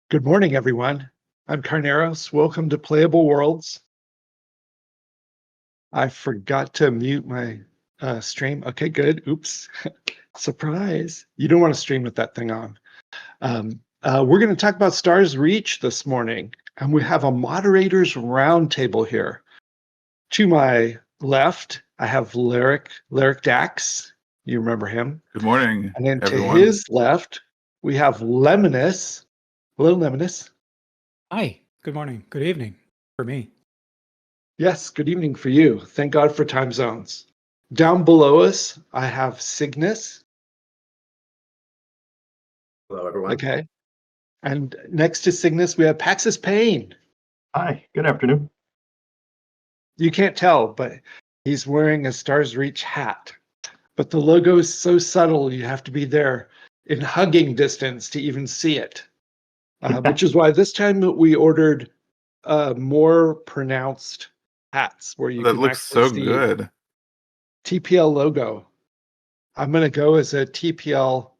Good morning, everyone. I'm Carneros. Welcome to Playable Worlds. I forgot to mute my stream. Okay, good. Oops. Surprise. You don't want to stream with that thing on. We're going to talk about Stars Reach this morning, and we have a Moderators Roundtable here. To my left, I have Lyric Dax. You remember him. Good morning, And then everyone. to his left, we have Lemonus. Hello, Lemonus. Hi, good morning, good evening for me. Yes, good evening for you. Thank God for time zones. Down below us, I have Cygnus. Hello, everyone. Okay. And next to Cygnus, we have Paxis Payne. Hi, good afternoon. You can't tell, but he's wearing a Stars Reach hat. But the logo is so subtle, you have to be there in hugging distance to even see it. Which is why this time we ordered more pronounced hats where you That can looks actually so see good. TPL logo. I'm going to go as a TPL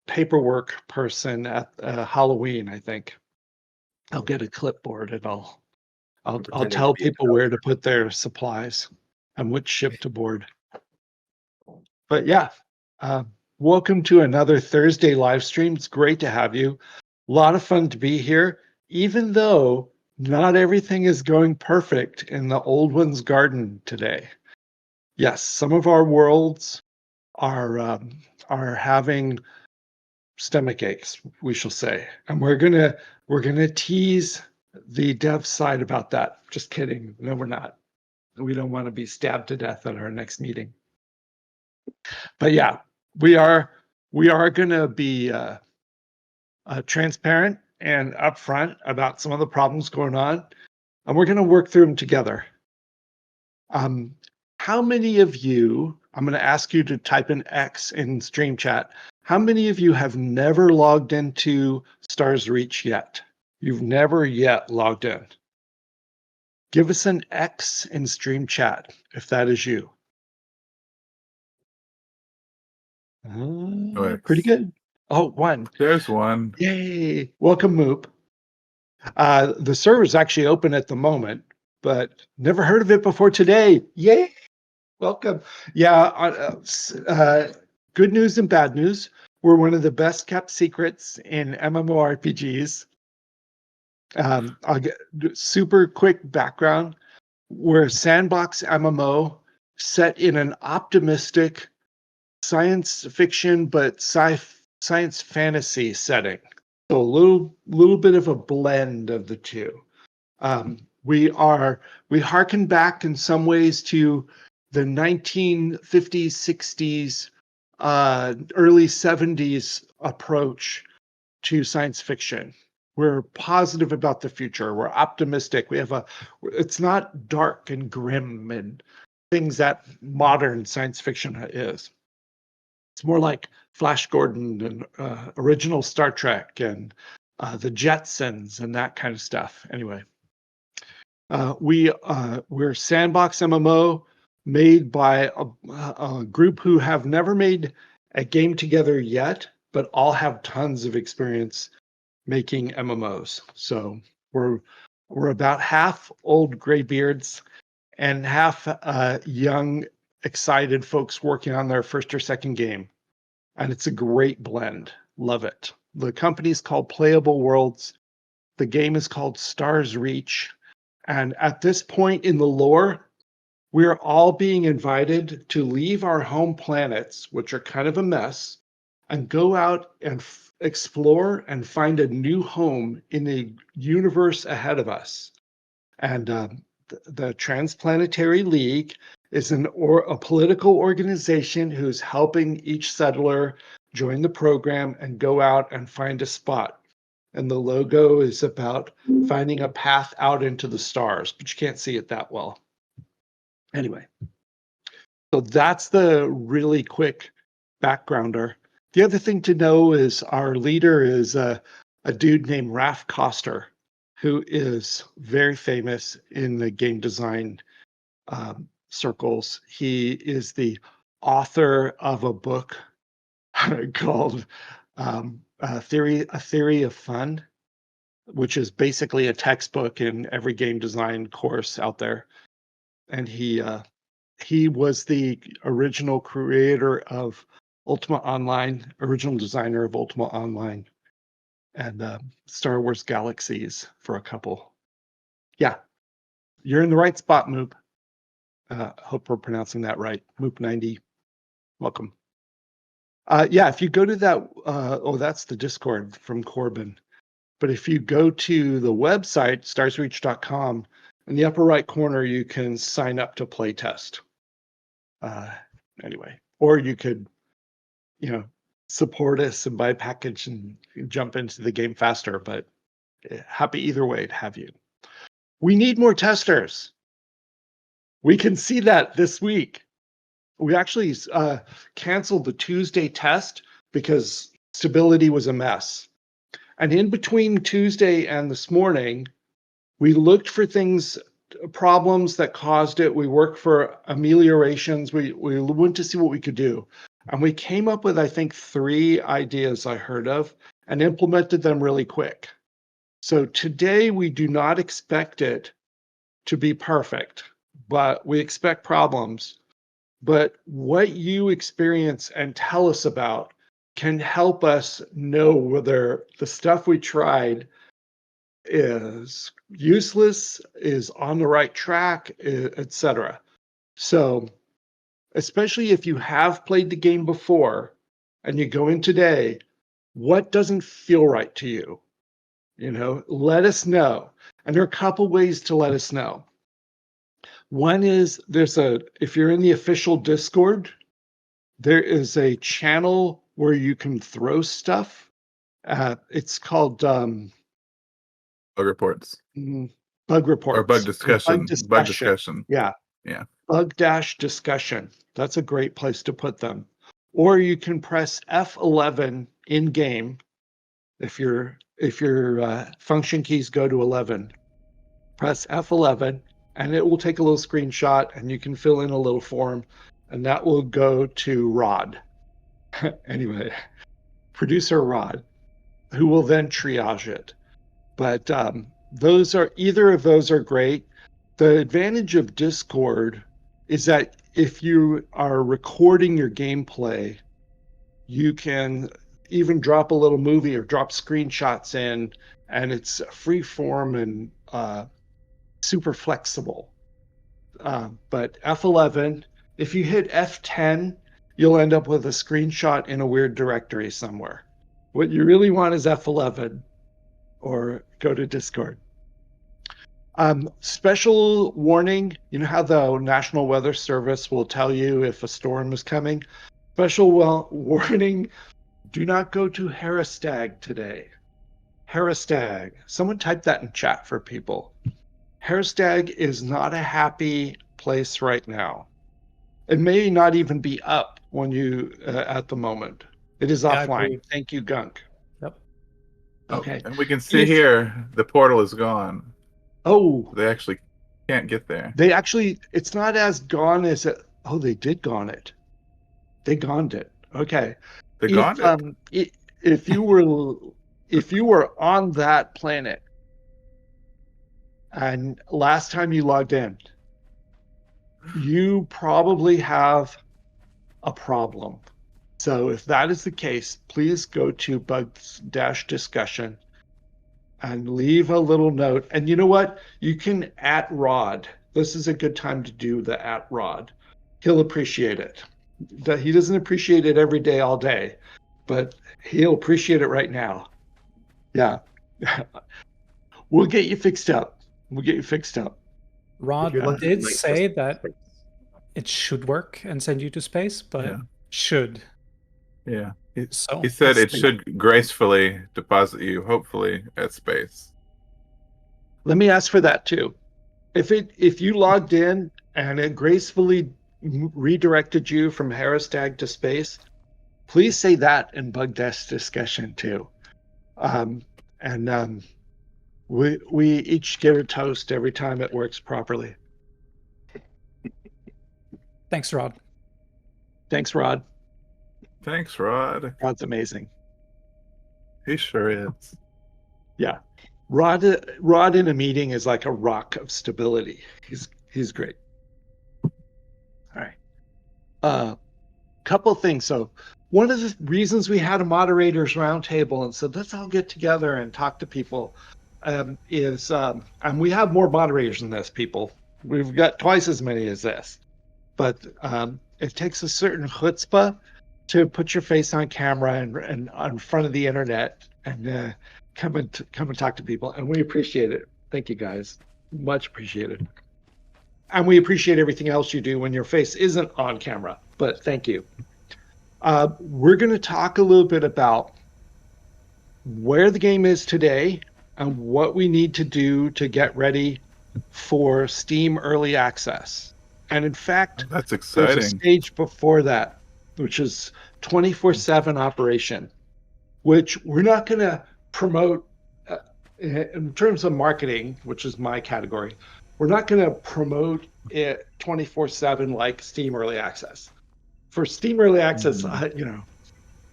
paperwork person at Halloween. I think I'll get a clipboard and I'll Pretending to tell be a people where to put their supplies and which ship to board. But yeah, welcome to another Thursday live stream. It's great to have you. A lot of fun to be here, even though not everything is going perfect in the old one's garden today. Yes, some of our worlds are having stomach aches, we shall say, and we're gonna tease the dev side about that. Just kidding. No, we're not. We don't want to be stabbed to death at our next meeting. But yeah, we are gonna be transparent and upfront about some of the problems going on, and we're gonna work through them together. How many of you, I'm going to ask you to type in X in stream chat. How many of you have never logged into Stars Reach yet? You've never yet logged in. Give us an X in stream chat if that is you. Pretty good. Oh, one. There's one. Yay. Welcome, Moop. The server is actually open at the moment, but never heard of it before today. Yay. Welcome. Yeah, good news and bad news. We're one of the best kept secrets in MMORPGs. I'll get super quick background. We're a sandbox MMO set in an optimistic science fiction but science fantasy setting. So a little bit of a blend of the two. We harken back in some ways to the 1950s, 60s, early 70s approach to science fiction. We're positive about the future. We're optimistic. It's not dark and grim and things that modern science fiction is. It's more like Flash Gordon and original Star Trek and the Jetsons and that kind of stuff. Anyway, we're Sandbox MMO made by a group who have never made a game together yet, but all have tons of experience making MMOs. So we're about half old graybeards and half young, excited folks working on their first or second game. And it's a great blend. Love it. The company's called Playable Worlds. The game is called Stars Reach. And at this point in the lore, we're all being invited to leave our home planets, which are kind of a mess, and go out and explore and find a new home in the universe ahead of us. And the Transplanetary League is a political organization who's helping each settler join the program and go out and find a spot. And the logo is about finding a path out into the stars, but you can't see it that well. Anyway, so that's the really quick backgrounder. The other thing to know is our leader is a dude named Raf Koster, who is very famous in the game design circles. He is the author of a book called A Theory of Fun, which is basically a textbook in every game design course out there. And he was the original creator of Ultima Online, original designer of Ultima Online, and Star Wars Galaxies for a couple. Yeah, you're in the right spot, Moop. Hope we're pronouncing that right. Moop90, welcome. Yeah, if you go to that, that's the Discord from Corbin. But if you go to the website, starsreach.com, in the upper right corner, you can sign up to Playtest. Anyway, or you could, support us and buy a package and jump into the game faster. But happy either way to have you. We need more testers. We can see that this week. We actually canceled the Tuesday test because stability was a mess. And in between Tuesday and this morning, we looked for problems that caused it. We worked for ameliorations. We went to see what we could do. And we came up with, I think, 3 ideas I heard of and implemented them really quick. So today we do not expect it to be perfect, but we expect problems. But what you experience and tell us about can help us know whether the stuff we tried is useless, is on the right track, etc. So, especially if you have played the game before and you go in today, what doesn't feel right to you? Let us know. And there are a couple ways to let us know. One is if you're in the official Discord, there is a channel where you can throw stuff. It's called bug reports. Bug reports. Or bug discussion. Bug discussion. Yeah. Yeah. Bug-discussion. That's a great place to put them. Or you can press F11 in game if your function keys go to 11. Press F11 and it will take a little screenshot and you can fill in a little form and that will go to Rod. Anyway, producer Rod, who will then triage it. But either of those are great. The advantage of Discord is that if you are recording your gameplay, you can even drop a little movie or drop screenshots in, and it's free form and super flexible. But F11, if you hit F10, you'll end up with a screenshot in a weird directory somewhere. What you really want is F11 or go to Discord. Special warning, you know how the National Weather Service will tell you if a storm is coming? Special warning, do not go to Harristag today. Harristag, someone type that in chat for people. Harristag is not a happy place right now. It may not even be up when you at the moment. It is offline. Thank you, Gunk. Yep. Okay. And we can see here the portal is gone. Oh. They actually can't get there. It's not as gone as it. Oh, they did gone it. They goned it. Okay. They goned it? If you were on that planet and last time you logged in, you probably have a problem. So if that is the case, please go to bug-discussion and leave a little note. And you know what? You can @Rod. This is a good time to do the @Rod. He'll appreciate it. He doesn't appreciate it every day, all day, but he'll appreciate it right now. Yeah. We'll get you fixed up. Rod did say that it should work and send you to space, but should. Yeah. He said it should gracefully deposit you, hopefully, at space. Let me ask for that too. If you logged in and it gracefully redirected you from Harristag to space, please say that in bug discussion too. We each get a toast every time it works properly. Thanks, Rod. Thanks, Rod. Thanks, Rod. Rod's amazing. He sure is. Yeah. Rod in a meeting is like a rock of stability. He's great. All right. Couple things. So one of the reasons we had a moderators roundtable and said, let's all get together and talk to people is, and we have more moderators than this, people. We've got twice as many as this. But it takes a certain chutzpah to put your face on camera and in front of the internet and come and talk to people. And we appreciate it. Thank you, guys. Much appreciated. And we appreciate everything else you do when your face isn't on camera. But thank you. We're going to talk a little bit about where the game is today and what we need to do to get ready for Steam Early Access. And in fact, that's exciting. There's a stage before that, which is 24/7 operation, which we're not going to promote in terms of marketing, which is my category. We're not going to promote it 24/7 like Steam Early Access. For Steam Early Access, I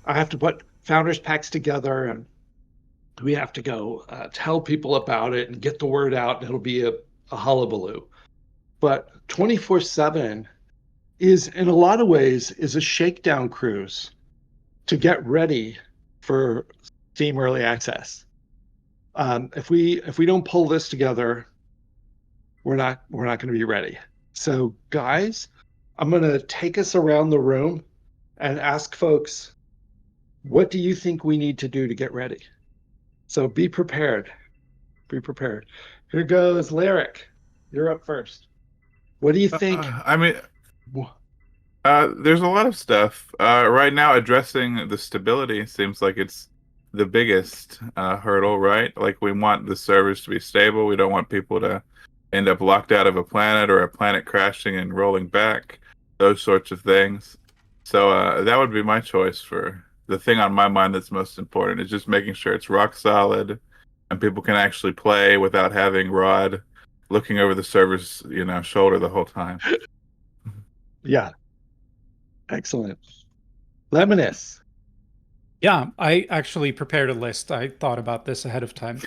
have to put founders packs together, and we have to go tell people about it and get the word out, and it'll be a hullabaloo. But 24/7 is, in a lot of ways, is a shakedown cruise to get ready for Steam Early Access. If we don't pull this together, we're not going to be ready. So, guys, I'm going to take us around the room and ask folks, what do you think we need to do to get ready? So be prepared. Be prepared. Here goes Lyric. You're up first. What do you think? There's a lot of stuff. Right now, addressing the stability seems like it's the biggest hurdle, right? Like, we want the servers to be stable. We don't want people to end up locked out of a planet or a planet crashing and rolling back, those sorts of things. So that would be my choice for the thing on my mind that's most important, is just making sure it's rock solid and people can actually play without having Rod looking over the server's, shoulder the whole time. Yeah. Excellent. Lemoness. Yeah, I actually prepared a list. I thought about this ahead of time.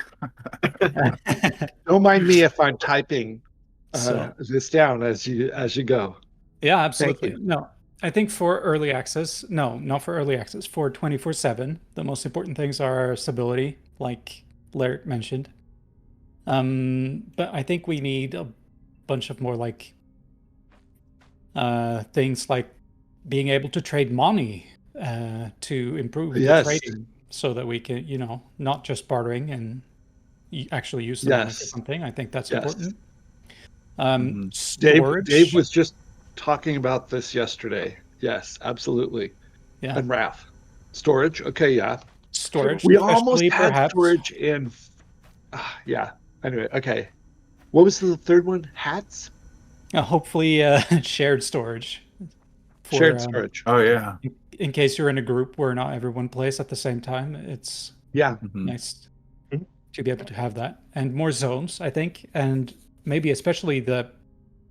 Don't mind me if I'm typing this down as you go. Yeah, absolutely. No, I think for early access, not for early access, for 24/7, the most important things are stability, like Larry mentioned. But I think we need a bunch of more things like being able to trade money to improve the trading, so that we can, not just bartering and actually use the money for something. I think that's important. Storage. Dave was just talking about this yesterday. Yes, absolutely. Yeah. And Raph. Storage. Okay, yeah. Storage. We almost had storage in. Yeah. Anyway, okay. What was the third one? Hats? Hopefully shared storage. Shared storage. Oh, yeah. In case you're in a group where not everyone plays at the same time, it's nice to be able to have that. And more zones, I think. And maybe especially the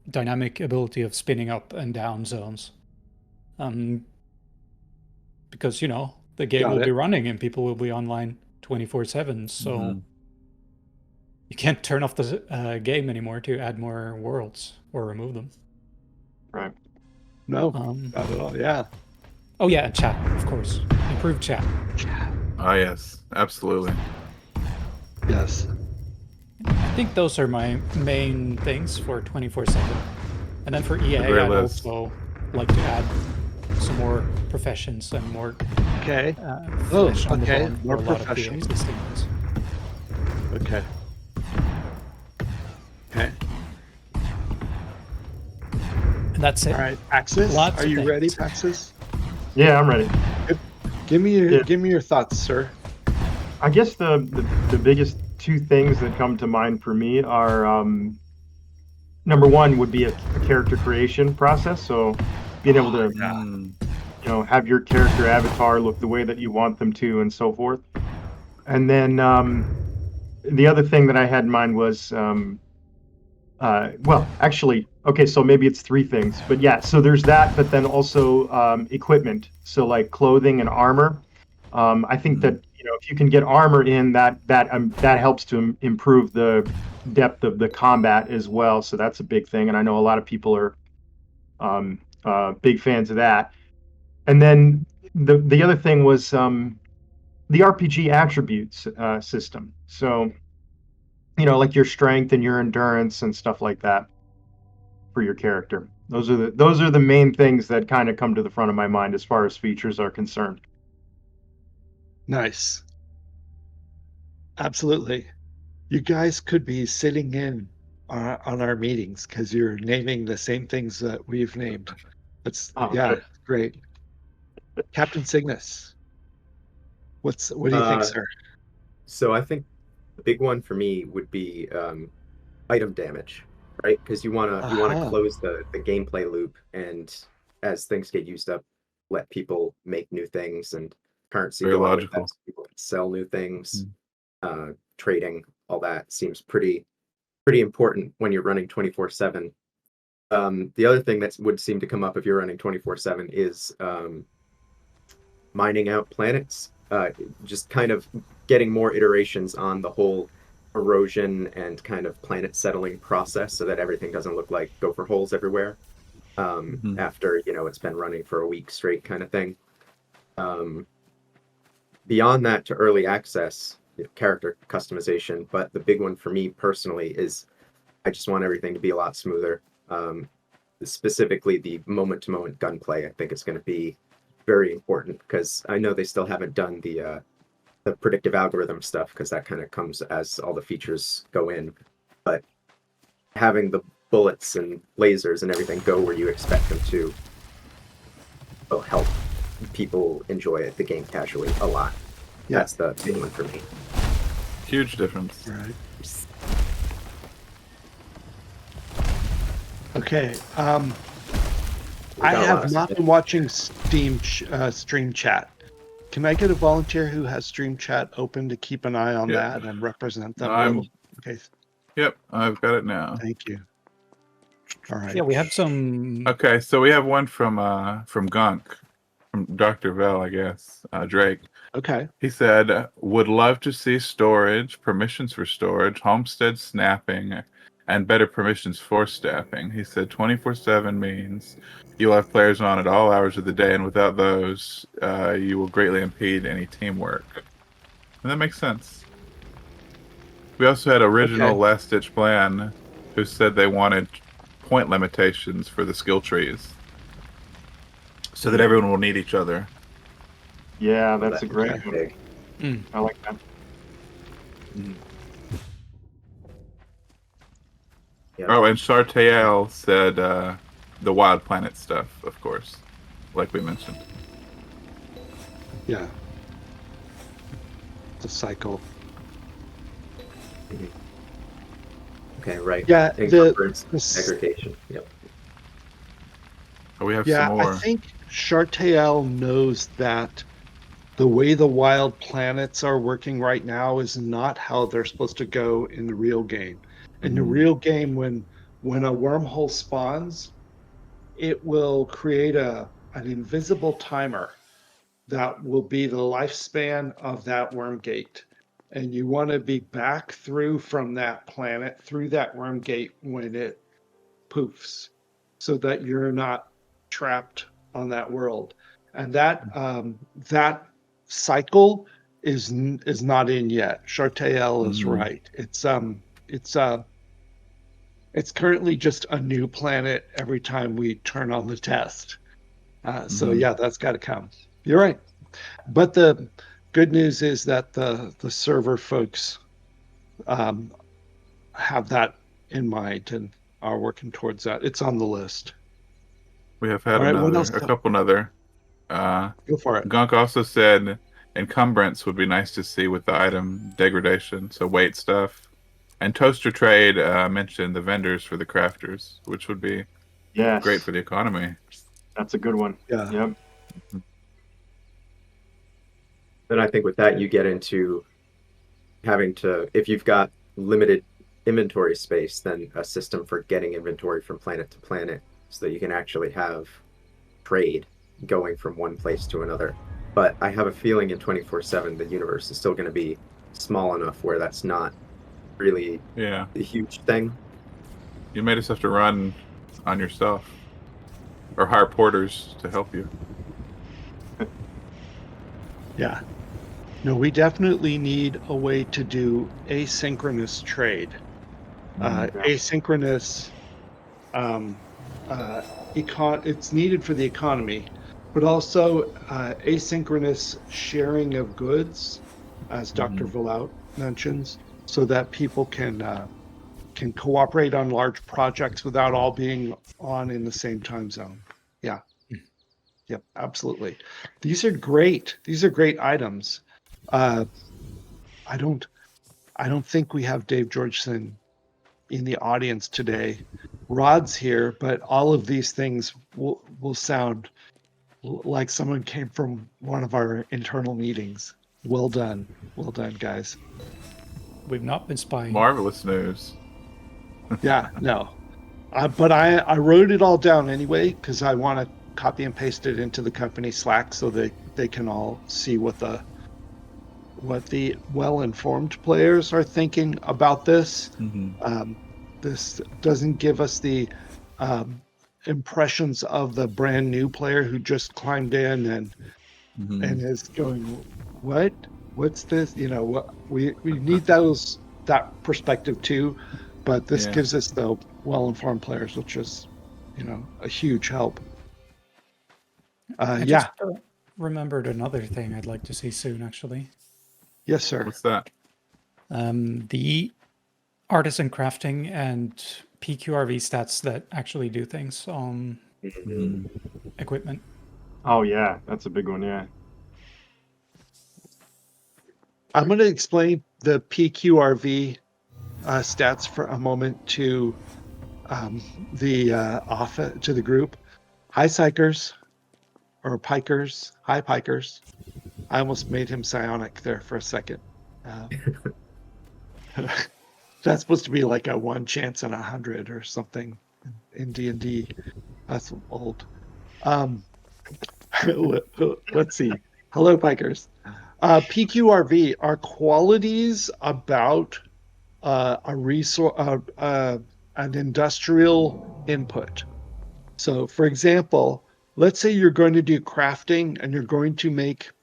dynamic ability of spinning up and down zones. Because, the game will be running and people will be online 24/7. So you can't turn off the game anymore to add more worlds or remove them. Right. No, not at all. Yeah. Oh, yeah, and chat, of course. Improved chat. Oh, yes. Absolutely. Yes. I think those are my main things for 24/7. And then for EA, I'd also like to add some more professions and more flesh on the bone more for a lot professions. of the existing ones. Okay. And that's it. All right, Axis. Lots are of you things. ready, Axis? Yeah, I'm ready. Give me your thoughts, sir. I guess the biggest two things that come to mind for me are number one would be a character creation process. So being able to have your character avatar look the way that you want them to, and so forth. And then the other thing that I had in mind was so maybe it's three things, but yeah, so there's that, but then also equipment, so like clothing and armor. I think that if you can get armor in, that helps to improve the depth of the combat as well. So that's a big thing, and I know a lot of people are big fans of that. And then the other thing was the RPG attributes system. So like your strength and your endurance and stuff like that for your character. Those are the main things that kind of come to the front of my mind as far as features are concerned. Nice. Absolutely. You guys could be sitting in on our meetings because you're naming the same things that we've named. Good. Great. Captain Cygnus, what do you think, sir? So I think the big one for me would be item damage, right? Because you wanna close the gameplay loop, and as things get used up, let people make new things and currency Very go on with logical. that, so people can sell new things. Trading, all that seems pretty important when you're running 24/7. The other thing that would seem to come up if you're running 24/7 is mining out planets, just kind of getting more iterations on the whole erosion and kind of planet settling process, so that everything doesn't look like gopher holes everywhere after it's been running for a week straight, kind of thing. Beyond that, to early access, character customization, but the big one for me personally is I just want everything to be a lot smoother. Specifically, the moment-to-moment gunplay, I think it's going to be very important, because I know they still haven't done the predictive algorithm stuff, because that kind of comes as all the features go in. But having the bullets and lasers and everything go where you expect them to will help people enjoy the game casually a lot. Yeah. That's the big one for me. Huge difference. Right. Okay. I have not been watching stream chat. Can I get a volunteer who has stream chat open to keep an eye on that and represent them? Okay. Yep, I've got it now. Thank you. All right. Yeah, we have some. Okay, so we have one from Gunk, from Dr. Vel, I guess, Drake. Okay. He said, would love to see storage, permissions for storage, homestead snapping, and better permissions for staffing. He said 24/7 means you'll have players on at all hours of the day, and without those, you will greatly impede any teamwork. And that makes sense. We also had original Last Ditch Plan, who said they wanted point limitations for the skill trees, so that everyone will need each other. Yeah, that's a great one. I like that. Yeah. Oh, and Chartael said the Wild Planet stuff, of course, like we mentioned. Yeah. The cycle. Okay, right. Yeah, Encumbrance, aggregation. Yep. Oh, we have some more. I think Chartael knows that the way the wild planets are working right now is not how they're supposed to go in the real game. In the real game, when a wormhole spawns, it will create an invisible timer that will be the lifespan of that worm gate. And you want to be back through from that planet, through that worm gate when it poofs, so that you're not trapped on that world. And that cycle is not in yet. Chartael is right. It's currently just a new planet every time we turn on the test. So yeah, that's got to come. You're right. But the good news is that the server folks have that in mind and are working towards that. It's on the list. We have had a couple other. Go for it. Gunk also said encumbrance would be nice to see with the item degradation, so weight stuff. And Toaster Trade mentioned the vendors for the crafters, which would be great for the economy. That's a good one. Yeah. Yep. Then I think with that, you get into having to, if you've got limited inventory space, then a system for getting inventory from planet to planet, so that you can actually have trade going from one place to another. But I have a feeling in 24/7 the universe is still going to be small enough where that's not really Yeah. a huge thing. You may just have to run on yourself. Or hire porters to help you. Yeah. No, we definitely need a way to do asynchronous trade. Asynchronous it's needed for the economy, but also asynchronous sharing of goods, as Dr. Villout mentions, so that people can cooperate on large projects without all being on in the same time zone. Yeah. Yep, absolutely. These are great. These are great items. I don't think we have Dave Georgeson in the audience today. Rod's here, but all of these things will sound like someone came from one of our internal meetings. Well done, guys. We've not been spying. Marvelous news. Yeah, no, but I wrote it all down anyway because I want to copy and paste it into the company Slack so they can all see what the well-informed players are thinking about this. This doesn't give us the impressions of the brand new player who just climbed in and is going, what's this? You know, what we need that perspective too, but this gives us the well-informed players, which is, you know, a huge help. I just remembered another thing I'd like to see soon, actually. Yes, sir. What's that? The artisan crafting and PQRV stats that actually do things on equipment. Oh yeah, that's a big one. Yeah. I'm going to explain the PQRV stats for a moment to the group. Hi, Psychers, or Pikers. Hi, Pikers. I almost made him psionic there for a second. That's supposed to be like a 1 chance in 100 or something in D&D. That's old. Let's see. Hello, Pikers. PQRV are qualities about a resource, an industrial input. So, for example, let's say you're going to do crafting and you're going to make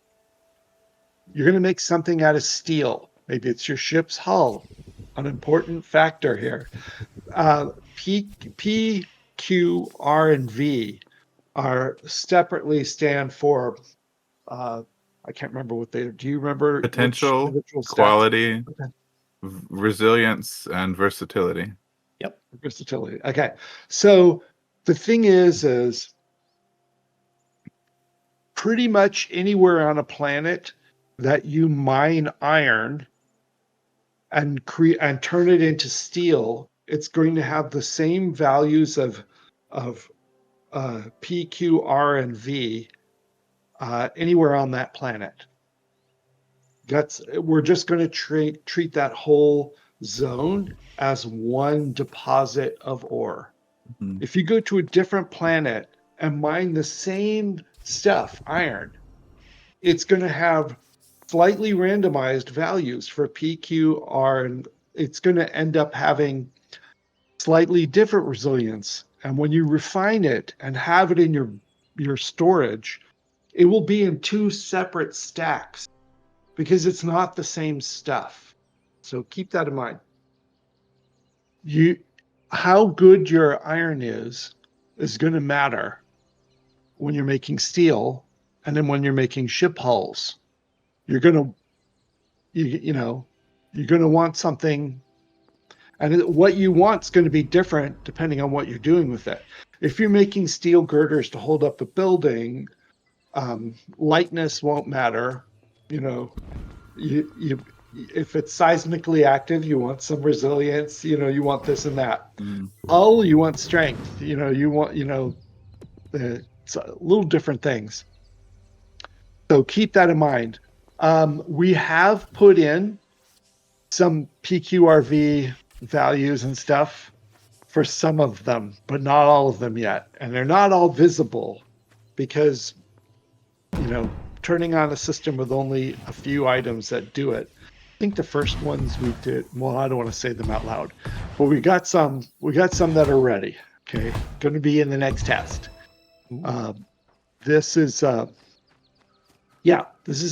something out of steel. Maybe it's your ship's hull, an important factor here. P, Q, R, and V are separately stand for, I can't remember what they are. Do you remember? Potential, quality, resilience, and versatility. Yep. Versatility. Okay. So the thing is pretty much anywhere on a planet that you mine iron and turn it into steel, it's going to have the same values of P, Q, R, and V anywhere on that planet. We're just going to treat that whole zone as one deposit of ore. If you go to a different planet and mine the same stuff, iron, it's going to have slightly randomized values for P, Q, R, and it's going to end up having slightly different resilience. And when you refine it and have it in your storage, it will be in 2 separate stacks because it's not the same stuff. So keep that in mind. How good your iron is going to matter when you're making steel, and then when you're making ship hulls. You're going to want something, and what you want is going to be different depending on what you're doing with it. If you're making steel girders to hold up a building, lightness won't matter. You know, if it's seismically active, you want some resilience. You know, you want this and that. Hull, you want strength. You know, it's little different things. So keep that in mind. We have put in some PQRV values and stuff for some of them, but not all of them yet. And they're not all visible because, turning on a system with only a few items that do it. I think the first ones we did, well, I don't want to say them out loud, but we got some that are ready. Okay, going to be in the next test. This is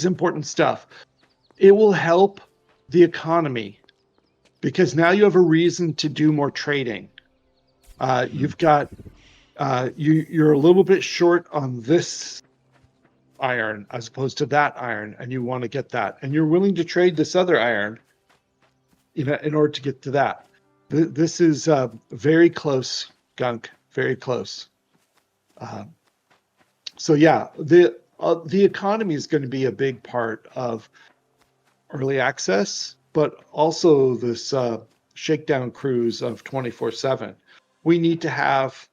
important stuff. It will help the economy because now you have a reason to do more trading. You've got you're a little bit short on this iron as opposed to that iron, and you want to get that, and you're willing to trade this other iron, in order to get to that. This is very close, Gunk. Very close. So yeah, the economy is going to be a big part of early access, but also this shakedown cruise of 24/7. We need to have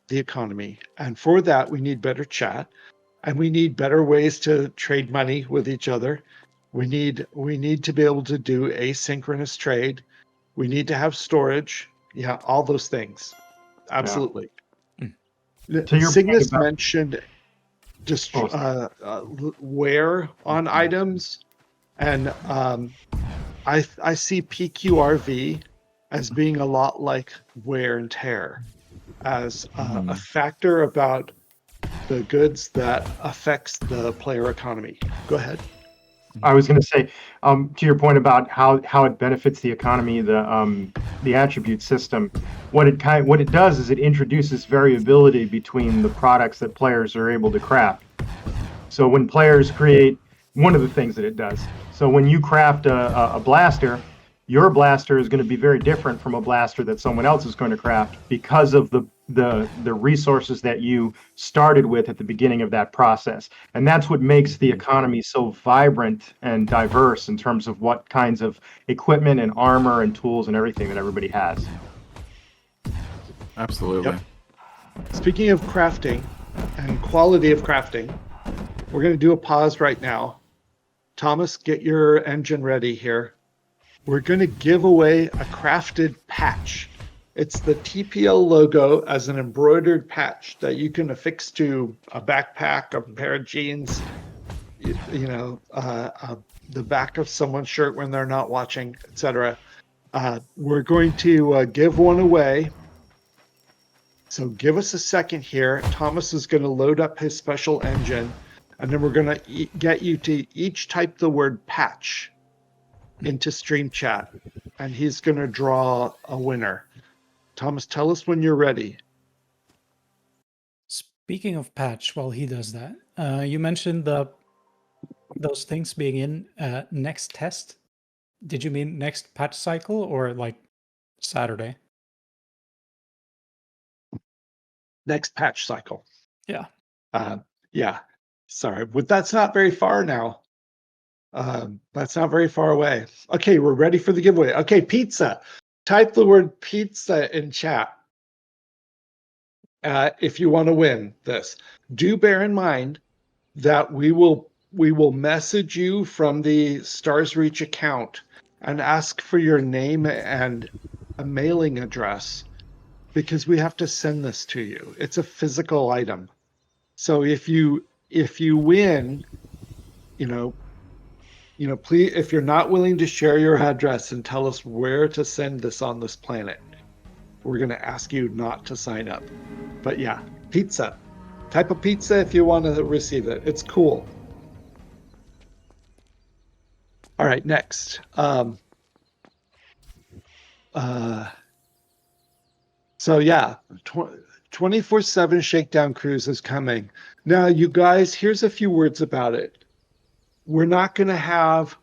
the economy, and for that we need better chat, and we need better ways to trade money with each other. We need to be able to do asynchronous trade. We need to have storage. Yeah, all those things. Absolutely. To your Cygnus point about- mentioned just wear on items, and I see PQRV as being a lot like wear and tear, as a factor about the goods that affects the player economy. Go ahead. I was going to say, to your point about how it benefits the economy, the attribute system, what it does is it introduces variability between the products that players are able to craft. So when players create, one of the things that it does, so when you craft a blaster, your blaster is going to be very different from a blaster that someone else is going to craft because of the resources that you started with at the beginning of that process. And that's what makes the economy so vibrant and diverse in terms of what kinds of equipment and armor and tools and everything that everybody has. Absolutely. Yep. Speaking of crafting and quality of crafting, we're going to do a pause right now. Thomas, get your engine ready here. We're going to give away a crafted patch. It's the TPL logo as an embroidered patch that you can affix to a backpack, a pair of jeans, the back of someone's shirt when they're not watching, etc. We're going to give one away. So give us a second here. Thomas is going to load up his special engine, and then we're going to get you to each type the word patch into stream chat, and he's going to draw a winner. Thomas, tell us when you're ready. Speaking of patch, while he does that, you mentioned those things being in next test. Did you mean next patch cycle or like Saturday? Next patch cycle. Yeah. Yeah. Sorry, but that's not very far now. That's not very far away. Okay, we're ready for the giveaway. Okay, pizza. Type the word pizza in chat if you want to win this. Do bear in mind that we will message you from the Stars Reach account and ask for your name and a mailing address, because we have to send this to you. It's a physical item. So if you win, please, if you're not willing to share your address and tell us where to send this on this planet, we're going to ask you not to sign up. But yeah, pizza. Type of pizza if you want to receive it. It's cool. All right, next. So yeah, 24/7 Shakedown Cruise is coming. Now, you guys, here's a few words about it. We're not going to have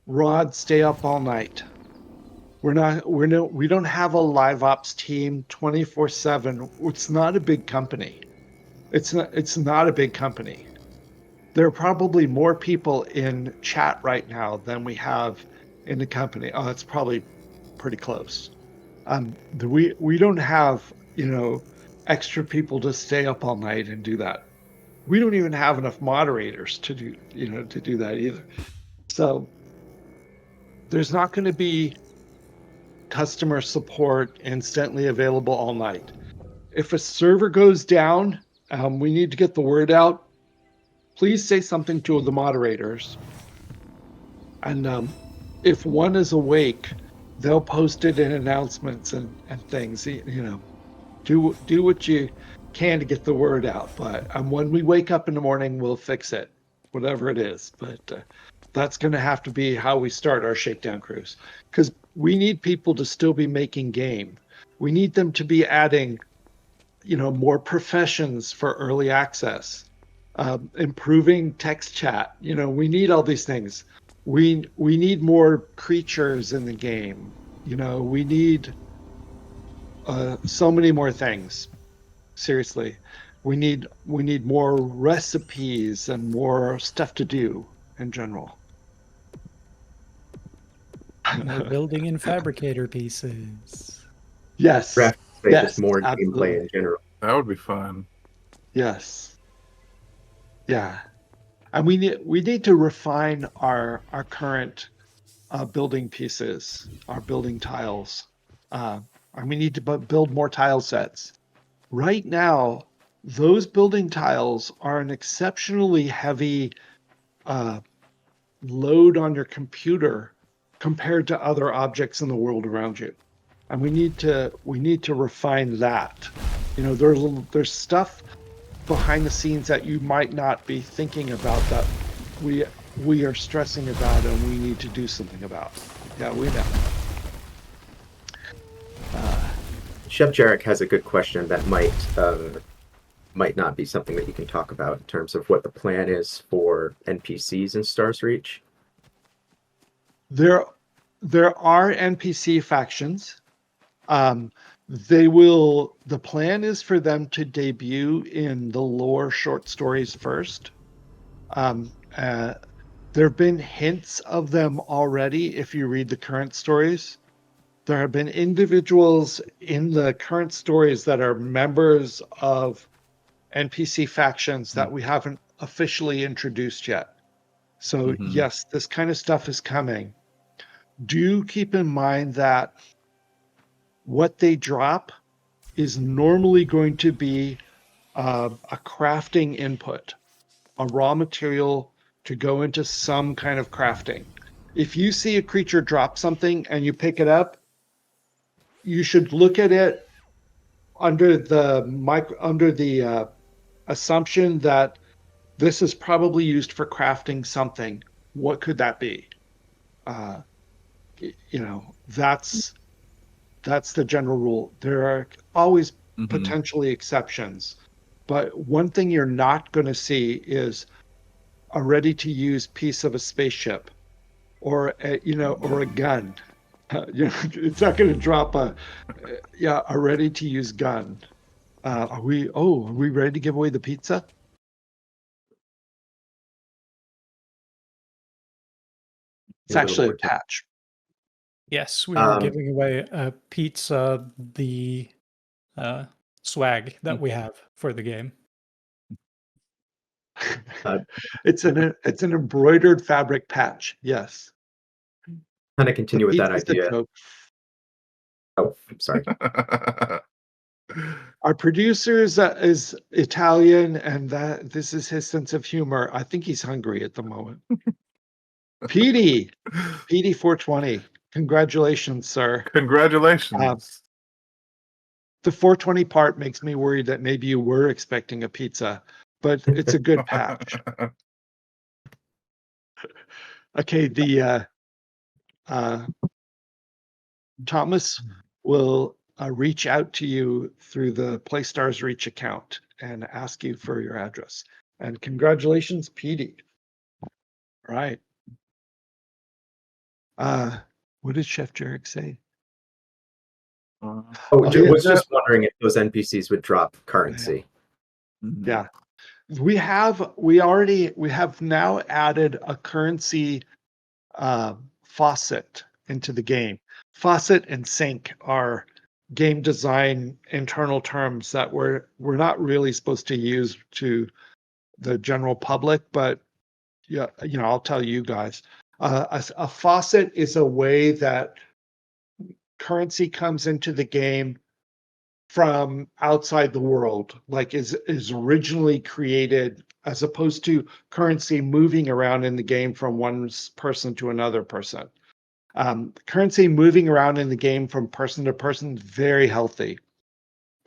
Rod stay up all night. We don't have a live ops team 24/7. It's not a big company. It's not a big company. There are probably more people in chat right now than we have in the company. Oh, it's probably pretty close. We don't have, extra people to stay up all night and do that. We don't even have enough moderators to do that either. So there's not going to be customer support instantly available all night. If a server goes down, we need to get the word out. please say something to the moderators. And if one is awake, they'll post it in announcements and things. Do what you can to get the word out. But when we wake up in the morning, we'll fix it, whatever it is. But that's going to have to be how we start our shakedown cruise, because we need people to still be making game. We need them to be adding, more professions for early access, improving text chat. We need all these things. We need more creatures in the game. We need so many more things. Seriously, we need more recipes and more stuff to do in general. More building and fabricator pieces. Yes. Just more gameplay in general. That would be fun. Yes. Yeah. And we need to refine our current building pieces, our building tiles. And we need to build more tile sets. Right now, those building tiles are an exceptionally heavy load on your computer compared to other objects in the world around you. And we need to refine that. There's stuff behind the scenes that you might not be thinking about that we are stressing about and we need to do something about. Yeah, we know. Chef Jarek has a good question that might not be something that you can talk about in terms of what the plan is for NPCs in Stars Reach. There are NPC factions. The plan is for them to debut in the lore short stories first. There have been hints of them already if you read the current stories. There have been individuals in the current stories that are members of NPC factions that we haven't officially introduced yet. So yes, this kind of stuff is coming. Do keep in mind that what they drop is normally going to be a crafting input, a raw material to go into some kind of crafting. If you see a creature drop something and you pick it up, you should look at it under the assumption that this is probably used for crafting something. What could that be? That's the general rule. There are always potentially exceptions, but one thing you're not going to see is a ready-to-use piece of a spaceship or a gun. It's not going to drop a ready-to-use gun. Are we ready to give away the pizza? It's actually a patch. Yes, we are giving away a pizza, the swag that we have for the game. It's an embroidered fabric patch. Yes. Kind of continue with that idea. Oh, I'm sorry. Our producer is Italian, and this is his sense of humor. I think he's hungry at the moment. PD 420. Congratulations, sir. Congratulations. The 420 part makes me worried that maybe you were expecting a pizza, but it's a good patch. Okay, the Thomas will reach out to you through the PlayStars Reach account and ask you for your address. And congratulations, PD. All right. What did Chef Jarek say? Was just wondering if those NPCs would drop currency. Yeah. We have now added a currency faucet into the game. Faucet and sink are game design internal terms that we're not really supposed to use to the general public, but yeah, I'll tell you guys. A faucet is a way that currency comes into the game from outside the world, like is originally created, as opposed to currency moving around in the game from one person to another person. Currency moving around in the game from person to person, very healthy.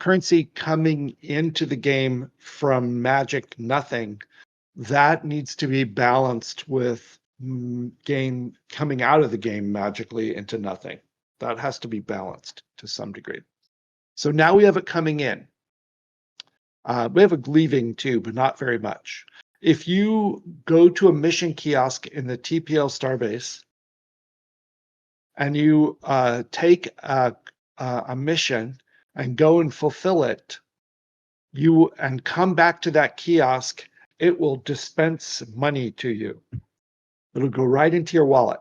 Currency coming into the game from magic, nothing, that needs to be balanced with game coming out of the game magically into nothing. That has to be balanced to some degree. So now we have it coming in. We have it leaving too, but not very much. If you go to a mission kiosk in the TPL Starbase and you take a mission and go and fulfill it, and come back to that kiosk, it will dispense money to you. It'll go right into your wallet.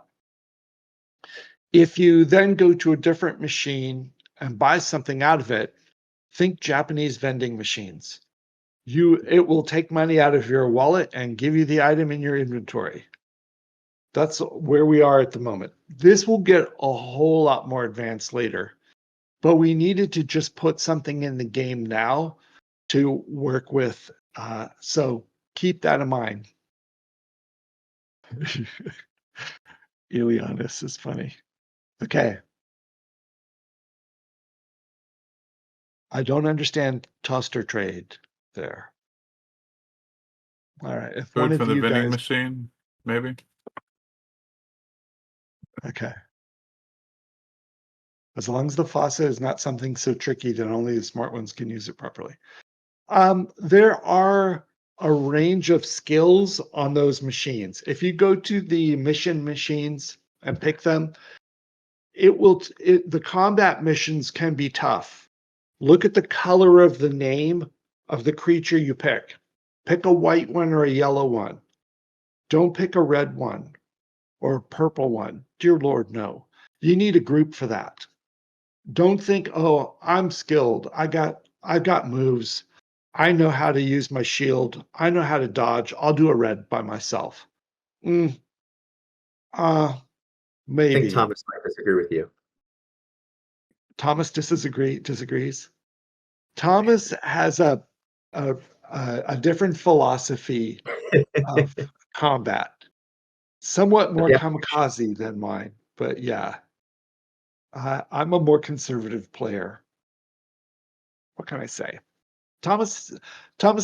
If you then go to a different machine and buy something out of it, think Japanese vending machines. It will take money out of your wallet and give you the item in your inventory. That's where we are at the moment. This will get a whole lot more advanced later, but we needed to just put something in the game now to work with. So keep that in mind. Ilianis is funny. Okay. I don't understand toaster trade there. All right. If Food one of from the you vending guys, machine, maybe. okay. As long as the faucet is not something so tricky that only the smart ones can use it properly. There are a range of skills on those machines. If you go to the mission machines and pick them, the combat missions can be tough. Look at the color of the name of the creature you pick. Pick a white one or a yellow one. Don't pick a red one or a purple one. Dear Lord, no. You need a group for that. Don't think, oh, I'm skilled. I've got moves. I know how to use my shield. I know how to dodge. I'll do a red by myself. Maybe. I think Thomas might disagree with you. Thomas disagrees. Thomas has a different philosophy of combat, somewhat more kamikaze than mine. But yeah, I'm a more conservative player. What can I say? Thomas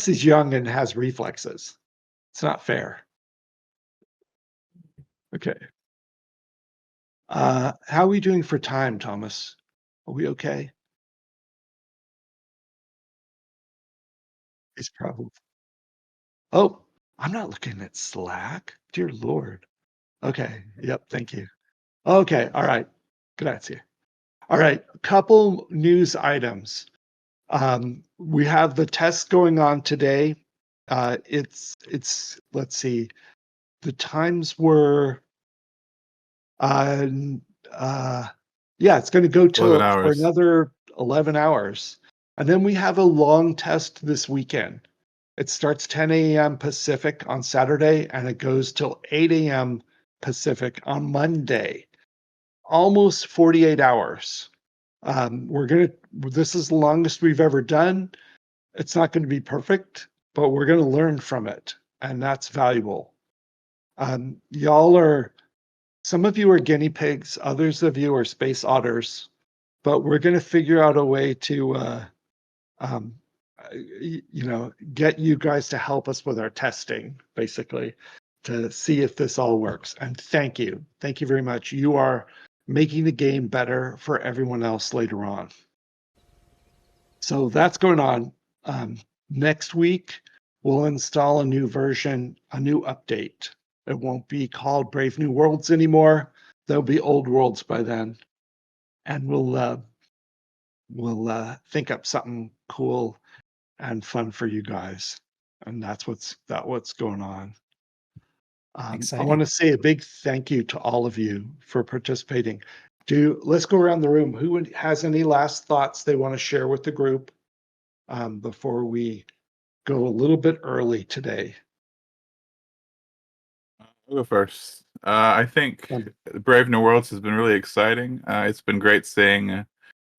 is young and has reflexes. It's not fair. Okay. How are we doing for time, Thomas? Are we okay? It's probably. Oh, I'm not looking at Slack. Dear Lord. Okay. Yep. Thank you. Okay. All right. Grazie. All right. Couple news items. We have the test going on today. It's let's see. The times were yeah, it's going to go till for another 11 hours. And then we have a long test this weekend. It starts 10 a.m. Pacific on Saturday and it goes till 8 a.m. Pacific on Monday. Almost 48 hours. This is the longest we've ever done. It's not going to be perfect, but we're going to learn from it. And that's valuable. Some of you are guinea pigs, others of you are space otters, but we're going to figure out a way to, get you guys to help us with our testing, basically, to see if this all works. And thank you. Thank you very much. You are making the game better for everyone else later on. So that's going on. Next week, we'll install a new version, a new update. It won't be called Brave New Worlds anymore. There'll be Old Worlds by then. And we'll think up something cool and fun for you guys. And that's what's going on. I want to say a big thank you to all of you for participating. Let's go around the room. Who has any last thoughts they want to share with the group before we go a little bit early today? I'll go first. I think Brave New Worlds has been really exciting. It's been great seeing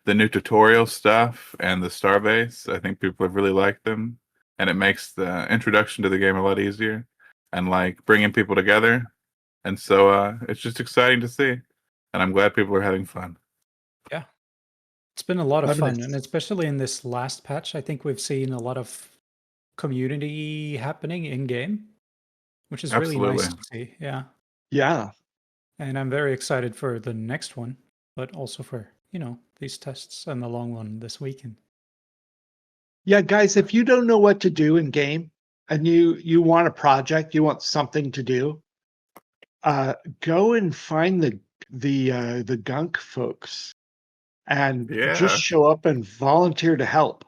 the new tutorial stuff and the Starbase. I think people have really liked them, and it makes the introduction to the game a lot easier, and like bringing people together. And so it's just exciting to see, and I'm glad people are having fun. Yeah, it's been a lot of Love fun, this. and especially in this last patch, I think we've seen a lot of community happening in game, which is really nice Absolutely. to see. Yeah, Yeah. and I'm very excited for the next one, but also for these tests and the long one this weekend. Yeah, guys, if you don't know what to do in game and you want a project, you want something to do, go and find the gunk folks and just Yeah. show up and volunteer to help.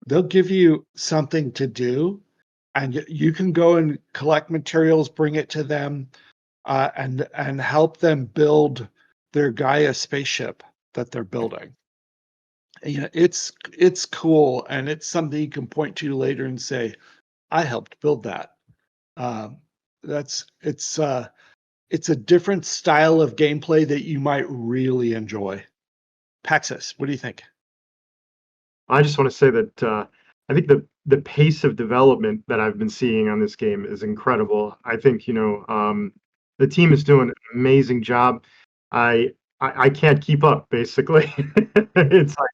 They'll give you something to do, and you can go and collect materials, bring it to them, and help them build their Gaia spaceship that they're building. It's cool, and it's something you can point to later and say, "I helped build that." Um, it's a different style of gameplay that you might really enjoy. Paxis, what do you think? I just want to say that I think the pace of development that I've been seeing on this game is incredible. I think the team is doing an amazing job. I can't keep up basically. It's like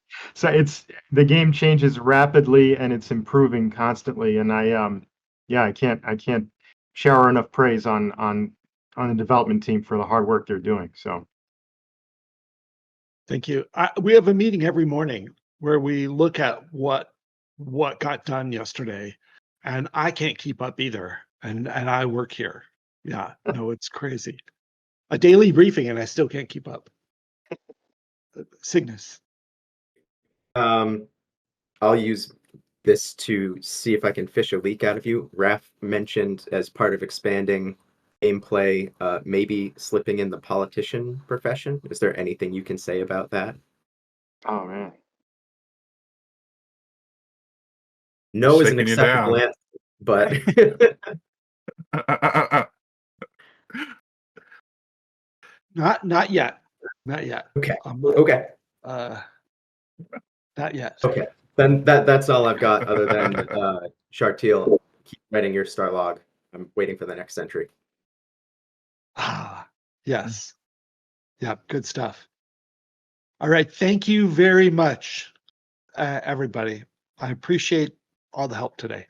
it's the game changes rapidly and it's improving constantly. And I can't shower enough praise on the development team for the hard work they're doing. So Thank you. We have a meeting every morning where we look at what got done yesterday, and I can't keep up either. And I work here. Yeah, no, it's crazy. A daily briefing, and I still can't keep up. Cygnus. I'll use this to see if I can fish a leak out of you. Raph mentioned as part of expanding gameplay, maybe slipping in the politician profession. Is there anything you can say about that? oh man. No is an Shaking you acceptable down. answer, but Not yet. Not yet. okay. Okay. Okay. Not yet. Okay. Then that's all I've got other than Shartil, keep writing your star log. I'm waiting for the next entry. Yes. Yeah, good stuff. All right. Thank you very much, everybody. I appreciate all the help today.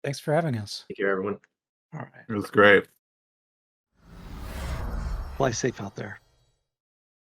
Thanks for having us. Thank you, everyone. All right. It was great. Fly safe out there.